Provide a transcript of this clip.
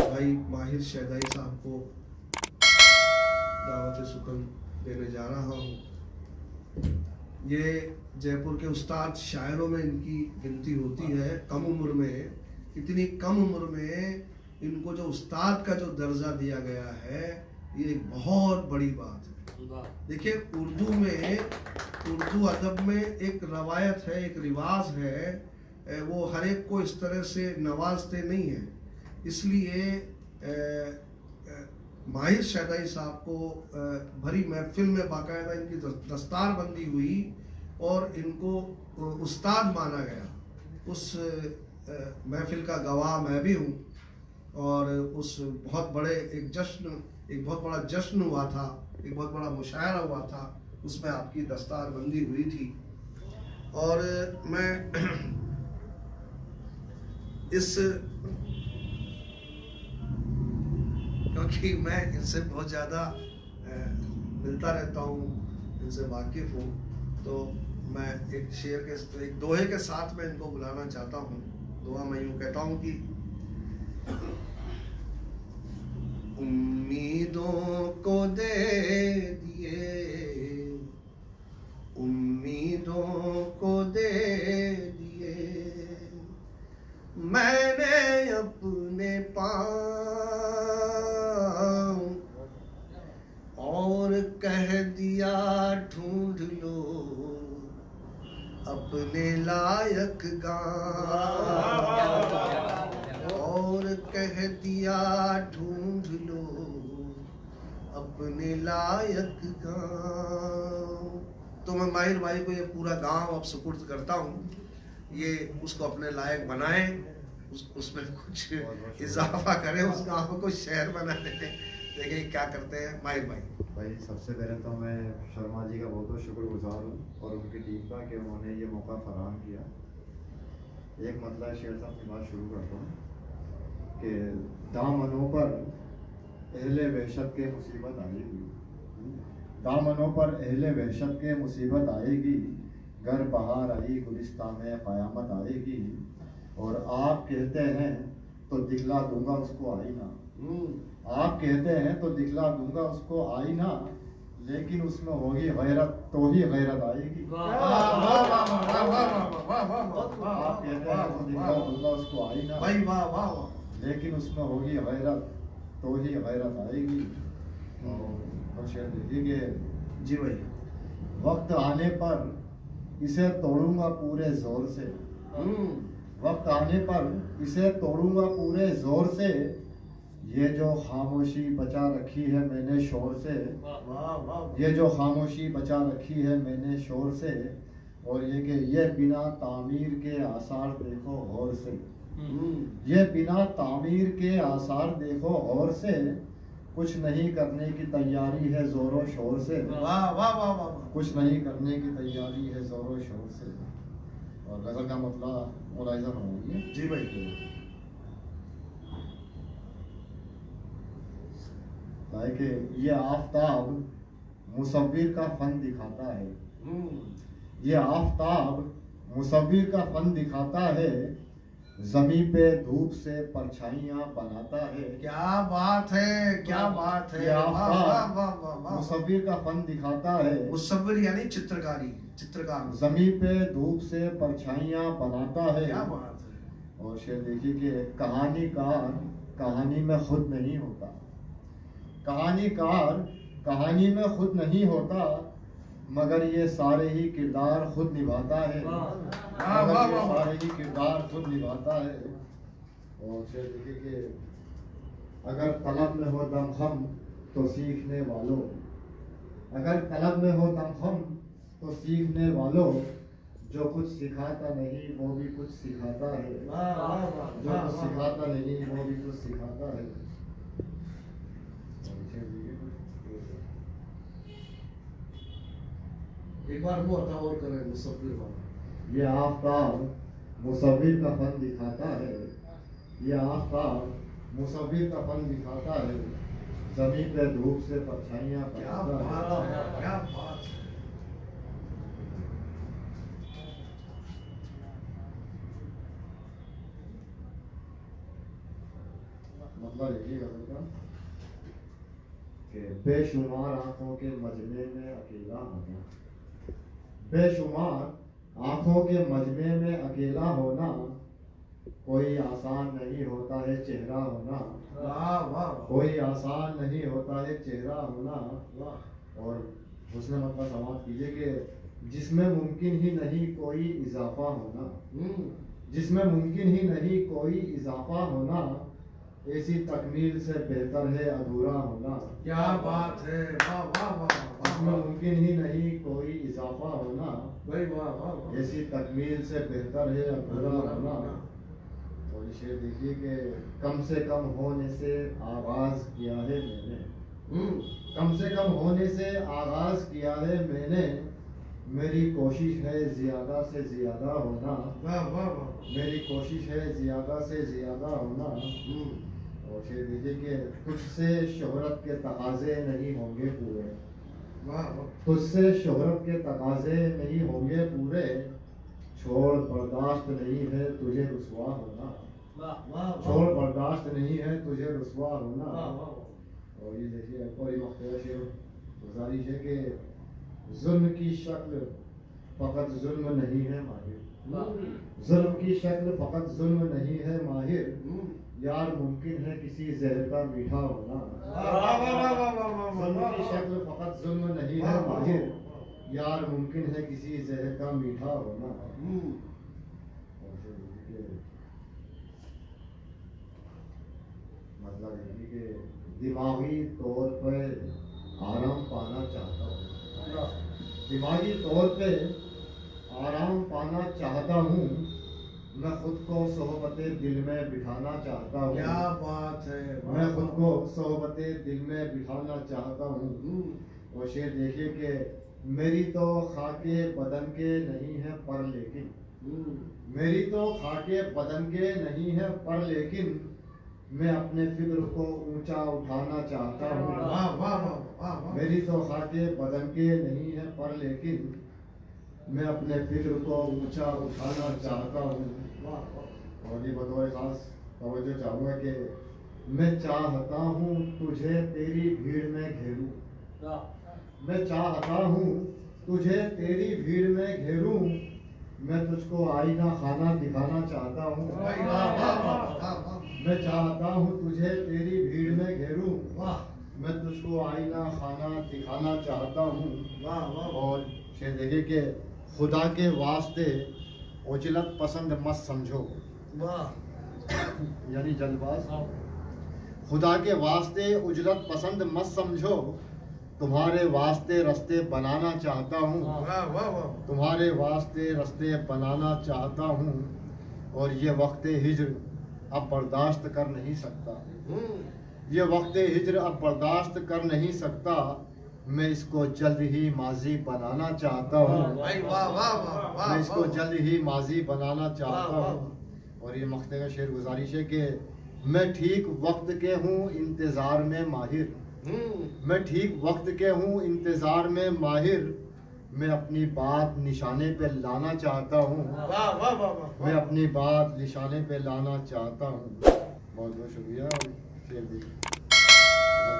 भाई माहिर शहदाई साहब को दावत सुकन देने जा रहा हूँ। ये जयपुर के उस्ताद शायरों में इनकी गिनती होती है। कम उम्र में, इतनी कम उम्र में इनको जो उस्ताद का जो दर्जा दिया गया है, ये एक बहुत बड़ी बात है। देखिए, उर्दू अदब में एक रवायत है, एक रिवाज है, वो हर एक को इस तरह से नवाजते नहीं है। इसलिए माहिर शहदाई साहब को भरी महफिल में बाकायदा इनकी दस्तार बंदी हुई और इनको उस्ताद माना गया। उस महफिल का गवाह मैं भी हूँ और उस बहुत बड़ा जश्न हुआ था, एक बहुत बड़ा मुशायरा हुआ था, उसमें आपकी दस्तार बंदी हुई थी। और मैं क्योंकि मैं इनसे बहुत ज़्यादा मिलता रहता हूँ, इनसे वाकिफ़ हूँ, तो मैं एक दोहे के साथ में इनको बुलाना चाहता हूँ। दुआ मैं यूँ कहता हूँ कि उम्मीदों को दे दिए, उम्मीदों को दे दिए मैंने अपने पाँव, और कह दिया ढूंढ लो अपने लायक गाँव, और कह दिया ढूंढ लो अपने लायक गाँव। तो मैं माहिर भाई को ये पूरा गांव अब सुपुर्द करता हूँ। ये उसको अपने लायक बनाएं, उसमें कुछ इजाफा करें, उस गांव को शहर बना दें। देखिए क्या करते हैं माहिर भाई। सबसे पहले तो मैं शर्मा जी का बहुत बहुत शुक्रगुजार हूँ और उनकी टीम का कि उन्होंने ये मौका फराहम किया। एक मतलब शेर साहब की बात शुरू करता हूँ कि दामनों पर अहले वहशत के मुसीबत आएगी, दामनों पर अहले वहशत के मुसीबत आएगी, घर बहार आई गुलिस्तान में क़यामत आएगी, और आप कहते हैं तो दिखला दूंगा उसको आईना, आप कहते हैं तो दिखला दूंगा उसको आईना, लेकिन उसमें होगी गैरत तो ही गैरत आएगी। आप कहते हैं तो दिखला दूंगा उसको आईना, लेकिन उसमें होगी गैरत तो ही गैरत आएगी। और शेर देखिए कि जी भाई, वक्त आने पर इसे तोड़ूंगा पूरे जोर से, वक्त आने पर इसे तोड़ूंगा पूरे जोर से, ये जो खामोशी बचा रखी है मैंने शोर से, ये जो खामोशी बचा रखी है मैंने शोर से, और ये कि ये बिना तामीर के आसार देखो गौर से, ये बिना तामीर के आसार देखो गौर से, कुछ नहीं करने की तैयारी है जोरों शोर से, कुछ नहीं करने की तैयारी है जोरों शोर से। और गजल का मतलब मुलाहिजा फरमाइए। जी भाई। कि ये आफताब मुसव्विर का फन दिखाता है, ये आफताब मुसव्विर का फन दिखाता है, जमी पे धूप से परछाइयां बनाता है। क्या बात है, क्या बात है। ये आफताब मुसव्विर का फन दिखाता है, मुसव्विर यानी चित्रकारी, चित्रकार। जमी पे धूप से परछाइयां बनाता है। क्या बात है। और शेर देखिए कि कहानीकार कहानी में खुद नहीं होता, कहानीकार कहानी में खुद नहीं होता, मगर ये सारे ही किरदार खुद निभाता है, मगर ये सारे ही किरदार खुद निभाता है। और शेर देखिए कि अगर तलब में हो दम खम तो सीखने वालों, अगर तलब में हो दम खम तो सीखने वालों, जो कुछ सिखाता नहीं वो भी कुछ सिखाता है, जो कुछ सिखाता नहीं वो भी कुछ सिखाता है। एक बार वो अता और करें मुसव्विर वाला। ये आफताब मुसव्विर का फन दिखाता है, ये आफताब मुसव्विर का फन दिखाता है, जमीन पे धूप से परछाइयां बनाता है। क्या बात है। मतलब देखिएगा बेटा कि बेशुमार आंखों के मजमे में अकेला होना, बेशुमार आंखों के मजमे में अकेला होना कोई आसान नहीं होता है चेहरा होना, वाह वाह कोई आसान नहीं होता है चेहरा होना। वाह। और उसने मतलब समाप्त कीजिए कि जिसमें मुमकिन ही नहीं कोई इजाफा होना, जिसमें मुमकिन ही नहीं कोई इजाफा होना ऐसी तकमील से बेहतर है अधूरा होना। क्या बात है, वाह वाह वाह वाह जिसमें वाह। मुमकिन ही नहीं कोई इजाफा होना भाई वाह वाह वाह। ऐसी तकमील से बेहतर है अधूरा होना। और इसे देखिए कि कम से कम होने से आगाज किया है मैंने, कम से कम होने से आगाज किया है मैंने, मेरी कोशिश है ज्यादा से ज्यादा होना, वाह वाह वाह। मेरी कोशिश है ज्यादा से ज्यादा होना। और फिर देखिए कि तुझसे शोहरत के तकाजे नहीं होंगे पूरे, वाह वाह। तुझसे शोहरत के तकाजे नहीं होंगे पूरे, छोड़ बर्दाश्त नहीं है तुझे रुसवा होना, वाह वाह छोड़ बर्दाश्त नहीं है तुझे रुसवा होना। वाह वाह। और ये देखिए एक और मख्तूर शेर गुजारिश है कि जुल्म की शक्ल फकत जुल्म नहीं है माहिर, जुल्म की शक्ल फकत जुल्म नहीं है माहिर, यार मुमकिन है किसी जहर का मीठा होना, जुल्म की शक्ल फकत जुल्म नहीं है माहिर, यार मुमकिन है किसी जहर का मीठा होना। और फिर देखिए मतलब ये कि दिमागी तौर पर आराम पाना चाहता हूँ, दिमागी तौर पे आराम पाना चाहता हूँ, मैं खुद को सोहबते दिल में बिठाना चाहता हूँ, क्या बात है, मैं खुद को सोहबते दिल में बिठाना चाहता हूँ। और शेर देखिए कि मेरी तो खाके बदन के नहीं है पर लेकिन, मेरी तो खाके बदन के नहीं है पर लेकिन, मैं अपने फिक्र को ऊंचा उठाना चाहता हूँ। वाह वाह वाह वाह। मेरी तो खाके बदन के नहीं है पर लेकिन, मैं अपने फिक्र को ऊंचा उठाना चाहता हूँ। और ये बतौर खास तवज्जो चाहूँगा कि मैं चाहता हूँ तुझे तेरी भीड़ में घेरूं, मैं चाहता हूँ तुझे तेरी भीड़ में घेरूं, मैं तुझको आईना खाना दिखाना चाहता हूँ। वाह वाह वाह वाह। मैं चाहता हूँ तुझे तेरी भीड़ में घेरूं, वाह मैं तुझको आईना खाना दिखाना चाहता हूँ। वाह वाह। और शेर देखिए कि खुदा के वास्ते उजलत पसंद मत समझो, वाह। यानी जल्दबाज, खुदा के वास्ते उजलत पसंद मत समझो, तुम्हारे वास्ते रास्ते बनाना चाहता हूँ, वाह वाह वाह। तुम्हारे वास्ते रास्ते बनाना चाहता हूँ। और ये वक्त हिज्र अब बर्दाश्त कर नहीं सकता, ये वक्त हिज्र अब बर्दाश्त कर नहीं सकता, मैं इसको जल्द ही माजी बनाना चाहता हूँ, भाई वाह वाह वाह वाह। मैं इसको जल्द ही माजी बनाना चाहता हूँ। और ये मख्ते का शेर गुजारिश है कि मैं ठीक वक्त के हूँ इंतज़ार में माहिर, मैं ठीक वक्त के हूँ इंतज़ार में माहिर, मैं अपनी बात निशाने पे लाना चाहता हूँ, वाह वाह वाह। मैं अपनी बात निशाने पे लाना चाहता हूँ। बहुत बहुत शुक्रिया। और शेर भी